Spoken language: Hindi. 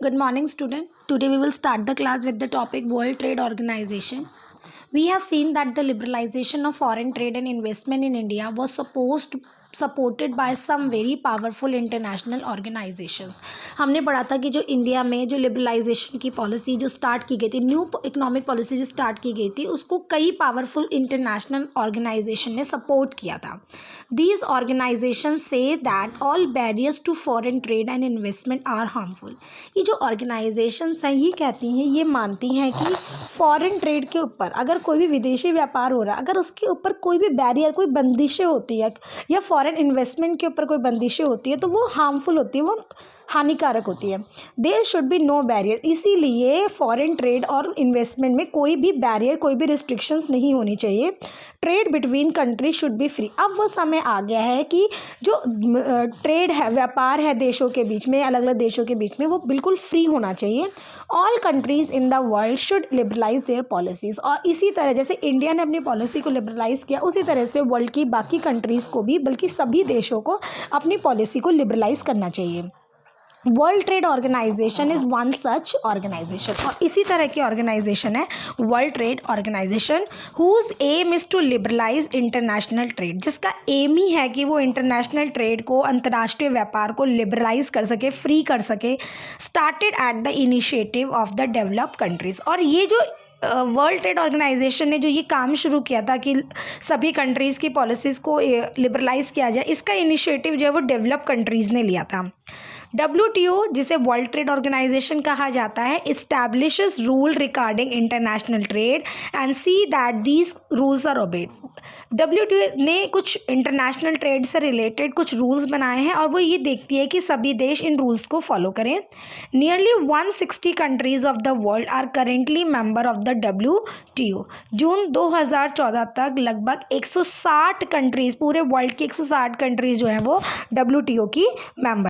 Good morning, student. Today we will start the class with the topic World Trade Organization. We have seen that the liberalization of foreign trade and investment in India was supported by some very powerful international organizations. हमने पढ़ा था कि जो इंडिया में जो लिबरलाइजेशन की पॉलिसी जो स्टार्ट की गई थी, न्यू इकोनॉमिक पॉलिसी जो स्टार्ट की गई थी, उसको कई पावरफुल इंटरनेशनल ऑर्गेनाइजेशन ने सपोर्ट किया था. These organizations say that all barriers to foreign trade and investment are harmful. ये जो ऑर्गेनाइजेशंस हैं ये कहती हैं, ये मानती हैं कि फॉरेन ट्रेड के ऊपर अगर कोई भी विदेशी व्यापार हो रहा है, अगर उसके ऊपर कोई भी बैरियर, कोई बंदिशें होती है या फॉरेन इन्वेस्टमेंट के ऊपर कोई बंदिशें होती है तो वो हार्मफुल होती है, वो हानिकारक होती है. There should be no barrier. इसीलिए फॉरेन ट्रेड और इन्वेस्टमेंट में कोई भी बैरियर, कोई भी रिस्ट्रिक्शंस नहीं होनी चाहिए. Trade between country should be free. अब वो समय आ गया है कि जो ट्रेड है, व्यापार है देशों के बीच में, अलग अलग देशों के बीच में, वो बिल्कुल फ्री होना चाहिए. All countries in the world should liberalise their policies. और इसी तरह जैसे इंडिया ने अपनी पॉलिसी को लिबरलाइज़ किया, उसी तरह से वर्ल्ड की बाकी कंट्रीज़ को भी, बल्कि सभी देशों को अपनी पॉलिसी को लिबरलाइज करना चाहिए. World trade organisation is one such organisation. और इसी तरह की ऑर्गेनाइजेशन है world trade organisation, whose aim is to liberalise international trade. जिसका एम ही है कि वो इंटरनेशनल ट्रेड को, अंतर्राष्ट्रीय व्यापार को लिबरलाइज कर सके, फ्री कर सके. Started at the initiative of the developed countries. और ये जो वर्ल्ड ट्रेड ऑर्गेनाइजेशन ने जो ये काम शुरू किया था कि सभी कंट्रीज़ की पॉलिसीज़ को लिबरलाइज किया जाए, इसका इनिशिएटिव जो है वो डेवलप कंट्रीज़ ने लिया था. WTO, जिसे वर्ल्ड ट्रेड ऑर्गेनाइजेशन कहा जाता है, establishes rule regarding international trade and see that these rules are obeyed. WTO ने कुछ इंटरनेशनल ट्रेड से रिलेटेड कुछ रूल्स बनाए हैं और वो ये देखती है कि सभी देश इन रूल्स को फॉलो करें. Nearly 160 countries of the world are currently member of the WTO. जून 2014 तक लगभग 160 कंट्रीज़, पूरे वर्ल्ड की 160 कंट्रीज़ जो हैं वो WTO की मेंबर